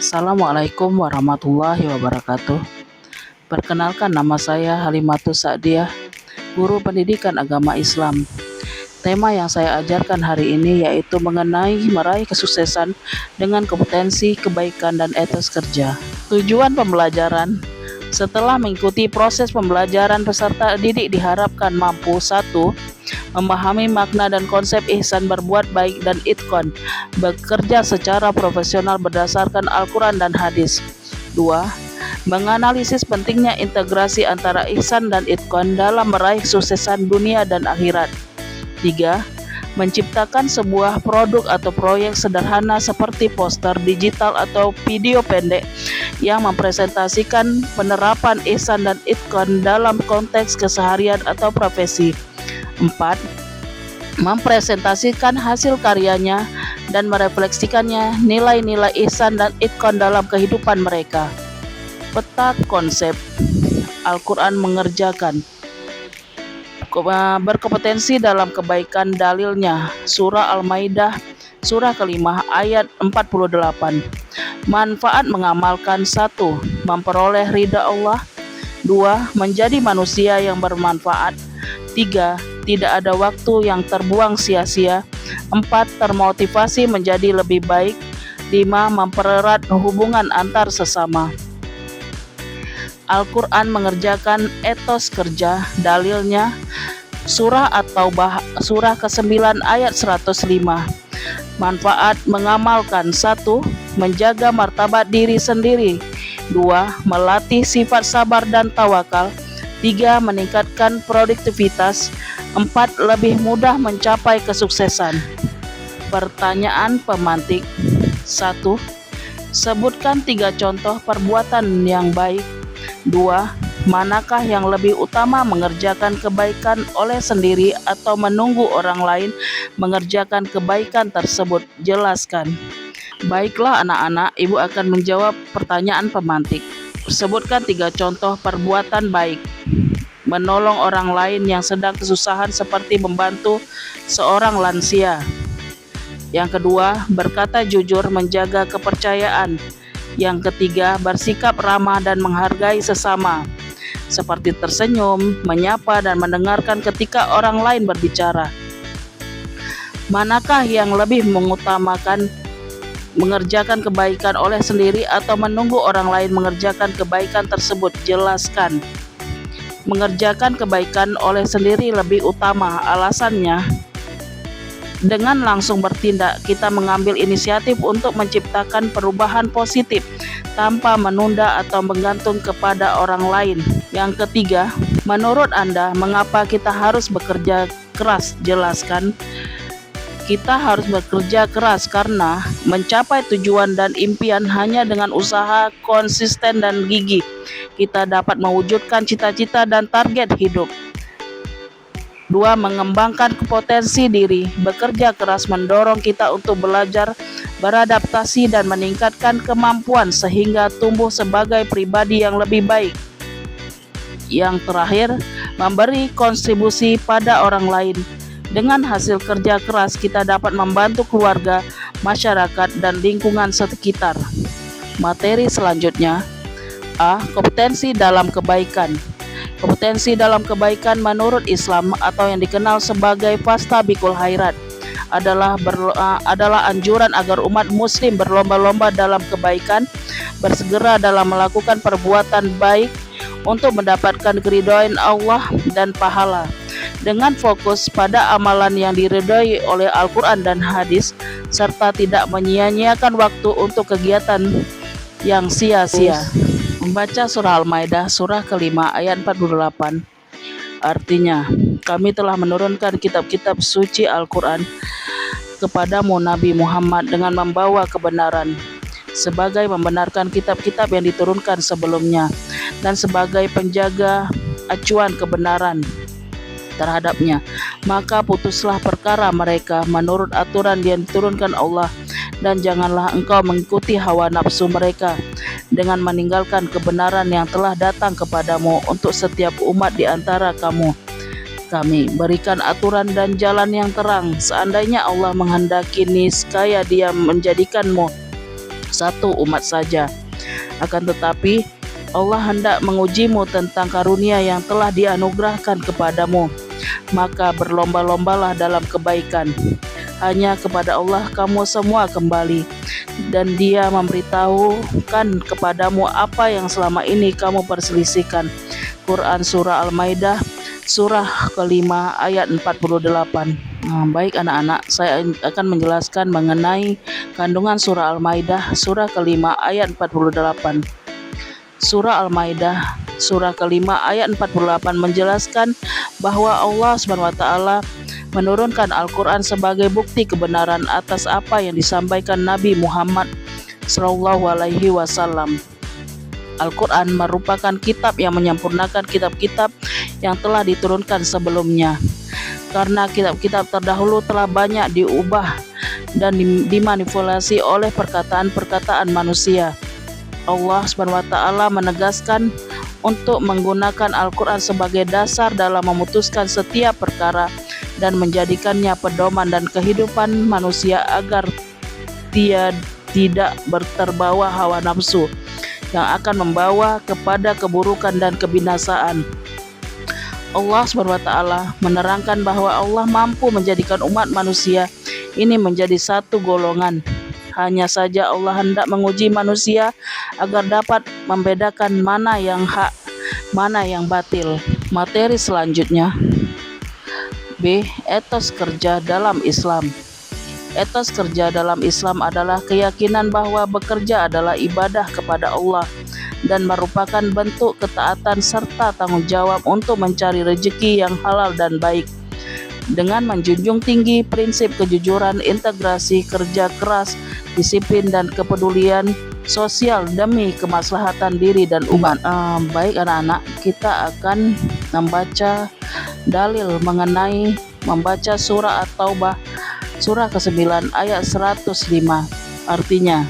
Assalamualaikum warahmatullahi wabarakatuh. Perkenalkan, nama saya Halimatus Sa'diyah, guru pendidikan agama Islam. Tema yang saya ajarkan hari ini yaitu mengenai meraih kesuksesan dengan kompetensi, kebaikan, dan etos kerja. Tujuan pembelajaran: setelah mengikuti proses pembelajaran, peserta didik diharapkan mampu: 1. Memahami makna dan konsep ihsan berbuat baik dan itqan, bekerja secara profesional berdasarkan Al-Quran dan hadis. 2. Menganalisis pentingnya integrasi antara ihsan dan itqan dalam meraih kesuksesan dunia dan akhirat. 3. Menciptakan sebuah produk atau proyek sederhana seperti poster digital atau video pendek yang mempresentasikan penerapan ihsan dan itqan dalam konteks keseharian atau profesi. 4. Mempresentasikan hasil karyanya dan merefleksikannya nilai-nilai ihsan dan itqan dalam kehidupan mereka. Peta konsep: Al-Quran mengerjakan, berkompetensi dalam kebaikan. Dalilnya Surah Al-Maidah, surah kelima ayat 48. Manfaat mengamalkan: 1. Memperoleh ridha Allah. 2. Menjadi manusia yang bermanfaat. 3. Tidak ada waktu yang terbuang sia-sia. 4. Termotivasi menjadi lebih baik. 5. Mempererat hubungan antar sesama. Al-Quran mengerjakan etos kerja. Dalilnya surah At-Taubah, surah ke-9 ayat 105. Manfaat mengamalkan: 1. Menjaga martabat diri sendiri. 2. Melatih sifat sabar dan tawakal. 3. Meningkatkan produktivitas. 4. Lebih mudah mencapai kesuksesan. Pertanyaan pemantik: 1. Sebutkan 3 contoh perbuatan yang baik. 2. Manakah yang lebih utama, mengerjakan kebaikan oleh sendiri atau menunggu orang lain mengerjakan kebaikan tersebut? Jelaskan. Baiklah anak-anak, Ibu akan menjawab pertanyaan pemantik. Sebutkan 3 contoh perbuatan baik. Menolong orang lain yang sedang kesusahan seperti membantu seorang lansia. Yang kedua, berkata jujur, menjaga kepercayaan. Yang ketiga, bersikap ramah dan menghargai sesama, seperti tersenyum, menyapa, dan mendengarkan ketika orang lain berbicara. Manakah yang lebih mengutamakan, mengerjakan kebaikan oleh sendiri atau menunggu orang lain mengerjakan kebaikan tersebut? Jelaskan. Mengerjakan kebaikan oleh sendiri lebih utama. Alasannya, dengan langsung bertindak, kita mengambil inisiatif untuk menciptakan perubahan positif tanpa menunda atau bergantung kepada orang lain. Yang ketiga, menurut Anda, mengapa kita harus bekerja keras? Jelaskan. Kita harus bekerja keras karena mencapai tujuan dan impian hanya dengan usaha, konsisten, dan gigih kita dapat mewujudkan cita-cita dan target hidup. 2. Mengembangkan potensi diri. Bekerja keras mendorong kita untuk belajar, beradaptasi, dan meningkatkan kemampuan sehingga tumbuh sebagai pribadi yang lebih baik. Yang terakhir, memberi kontribusi pada orang lain. Dengan hasil kerja keras, kita dapat membantu keluarga, masyarakat, dan lingkungan sekitar. Materi selanjutnya: A. Kompetensi dalam kebaikan. Kompetensi dalam kebaikan menurut Islam atau yang dikenal sebagai fastabiqul khairat adalah anjuran agar umat muslim berlomba-lomba dalam kebaikan, bersegera dalam melakukan perbuatan baik untuk mendapatkan keridhaan Allah dan pahala, dengan fokus pada amalan yang diridhai oleh Al-Quran dan hadis, serta tidak menyia-nyiakan waktu untuk kegiatan yang sia-sia. Membaca surah Al-Maidah, surah kelima ayat 48. Artinya, kami telah menurunkan kitab-kitab suci Al-Quran kepadamu Nabi Muhammad dengan membawa kebenaran, sebagai membenarkan kitab-kitab yang diturunkan sebelumnya, dan sebagai penjaga acuan kebenaran terhadapnya. Maka putuslah perkara mereka menurut aturan yang diturunkan Allah, dan janganlah engkau mengikuti hawa nafsu mereka dengan meninggalkan kebenaran yang telah datang kepadamu untuk setiap umat di antara kamu. Kami berikan aturan dan jalan yang terang. Seandainya Allah menghendaki, niscaya Dia menjadikanmu satu umat saja. Akan tetapi Allah hendak mengujimu tentang karunia yang telah dianugerahkan kepadamu, maka berlomba-lombalah dalam kebaikan. Hanya kepada Allah kamu semua kembali, dan Dia memberitahukan kepadamu apa yang selama ini kamu perselisihkan. Quran Surah Al-Maidah Surah kelima ayat 48. Baik anak-anak, saya akan menjelaskan mengenai kandungan Surah Al-Maidah Surah kelima ayat 48. Surah Al-Maidah Surah kelima ayat 48 menjelaskan bahwa Allah SWT menurunkan Al-Quran sebagai bukti kebenaran atas apa yang disampaikan Nabi Muhammad SAW. Al-Quran merupakan kitab yang menyempurnakan kitab-kitab yang telah diturunkan sebelumnya. Karena kitab-kitab terdahulu telah banyak diubah dan dimanipulasi oleh perkataan-perkataan manusia. Allah SWT menegaskan untuk menggunakan Al-Quran sebagai dasar dalam memutuskan setiap perkara dan menjadikannya pedoman dan kehidupan manusia agar dia tidak terbawa hawa nafsu yang akan membawa kepada keburukan dan kebinasaan. Allah SWT menerangkan bahwa Allah mampu menjadikan umat manusia ini menjadi satu golongan. Hanya saja Allah hendak menguji manusia agar dapat membedakan mana yang hak, mana yang batil. Materi selanjutnya, B. Etos kerja dalam Islam. Etos kerja dalam Islam adalah keyakinan bahwa bekerja adalah ibadah kepada Allah dan merupakan bentuk ketaatan serta tanggung jawab untuk mencari rezeki yang halal dan baik. Dengan menjunjung tinggi prinsip kejujuran, integrasi, kerja keras, disiplin, dan kepedulian sosial demi kemaslahatan diri dan umat. Baik anak-anak, kita akan membaca dalil mengenai membaca surah At-Taubah surah ke-9 ayat 105. Artinya,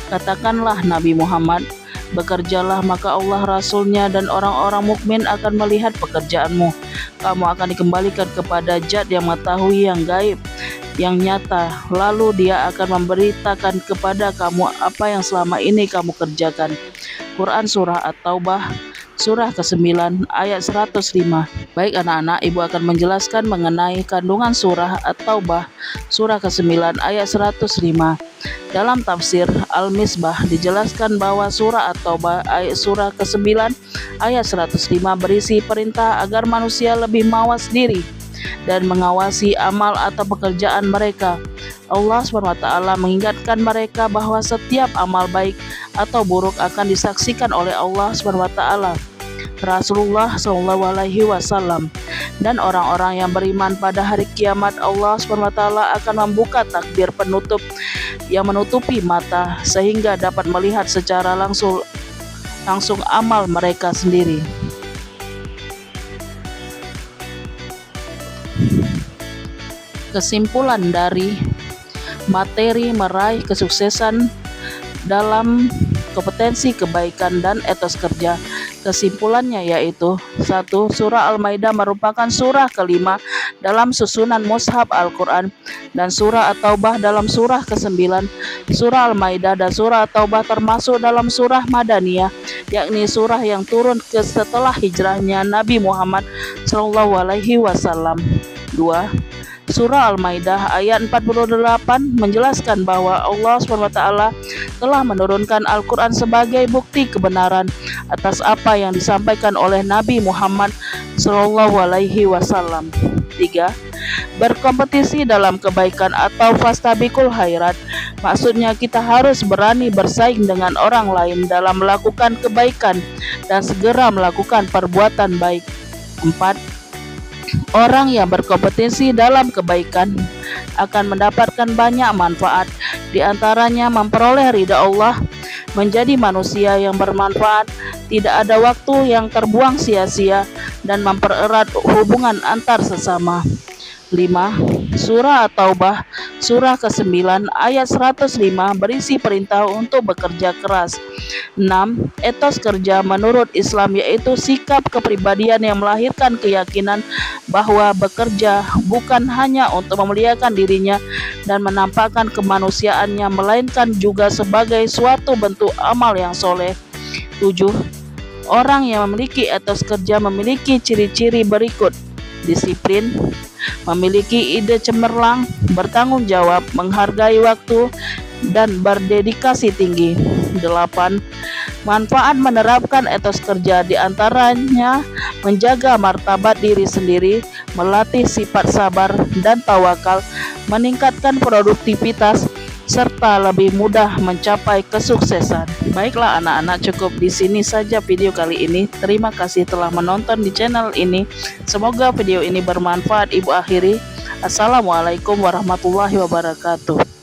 katakanlah Nabi Muhammad, bekerjalah maka Allah, Rasulnya, dan orang-orang mukmin akan melihat pekerjaanmu. Kamu akan dikembalikan kepada Zat yang mengetahui yang gaib, yang nyata. Lalu Dia akan memberitakan kepada kamu apa yang selama ini kamu kerjakan. Quran Surah At-Taubah Surah ke-9 ayat 105. Baik anak-anak, ibu akan menjelaskan mengenai kandungan surah At-Taubah surah ke-9 ayat 105. Dalam tafsir Al-Misbah dijelaskan bahwa surah At-Taubah ayat surah ke-9 ayat 105 berisi perintah agar manusia lebih mawas diri dan mengawasi amal atau pekerjaan mereka. Allah SWT mengingatkan mereka bahwa setiap amal baik atau buruk akan disaksikan oleh Allah SWT, Rasulullah SAW, dan orang-orang yang beriman pada hari kiamat. Allah SWT akan membuka takbir penutup yang menutupi mata sehingga dapat melihat secara langsung amal mereka sendiri. Kesimpulan dari materi meraih kesuksesan dalam kompetensi kebaikan dan etos kerja. Kesimpulannya yaitu 1. Surah Al-Maidah merupakan surah kelima dalam susunan mushaf Al-Quran, dan surah At-Taubah dalam surah ke-9. Surah Al-Maidah dan surah At-Taubah termasuk dalam surah Madaniyah, yakni surah yang turun setelah hijrahnya Nabi Muhammad SAW. 2. Surah Al-Maidah ayat 48 menjelaskan bahwa Allah SWT telah menurunkan Al-Quran sebagai bukti kebenaran atas apa yang disampaikan oleh Nabi Muhammad SAW. 3. Berkompetisi dalam kebaikan atau fastabikul khairat, maksudnya kita harus berani bersaing dengan orang lain dalam melakukan kebaikan dan segera melakukan perbuatan baik. 4. Orang yang berkompetisi dalam kebaikan akan mendapatkan banyak manfaat, di antaranya memperoleh ridha Allah, menjadi manusia yang bermanfaat, tidak ada waktu yang terbuang sia-sia, dan mempererat hubungan antar sesama. 5. Surah At-Taubah, surah ke-9 ayat 105 berisi perintah untuk bekerja keras. 6. Etos kerja menurut Islam yaitu sikap kepribadian yang melahirkan keyakinan bahwa bekerja bukan hanya untuk memuliakan dirinya dan menampakkan kemanusiaannya, melainkan juga sebagai suatu bentuk amal yang soleh. 7. Orang yang memiliki etos kerja memiliki ciri-ciri berikut: disiplin, memiliki ide cemerlang, bertanggung jawab, menghargai waktu, dan berdedikasi tinggi. 8. Manfaat menerapkan etos kerja diantaranya menjaga martabat diri sendiri, melatih sifat sabar dan tawakal, meningkatkan produktivitas, serta lebih mudah mencapai kesuksesan. Baiklah anak-anak, cukup di sini saja video kali ini. Terima kasih telah menonton di channel ini. Semoga video ini bermanfaat. Ibu akhiri. Assalamualaikum warahmatullahi wabarakatuh.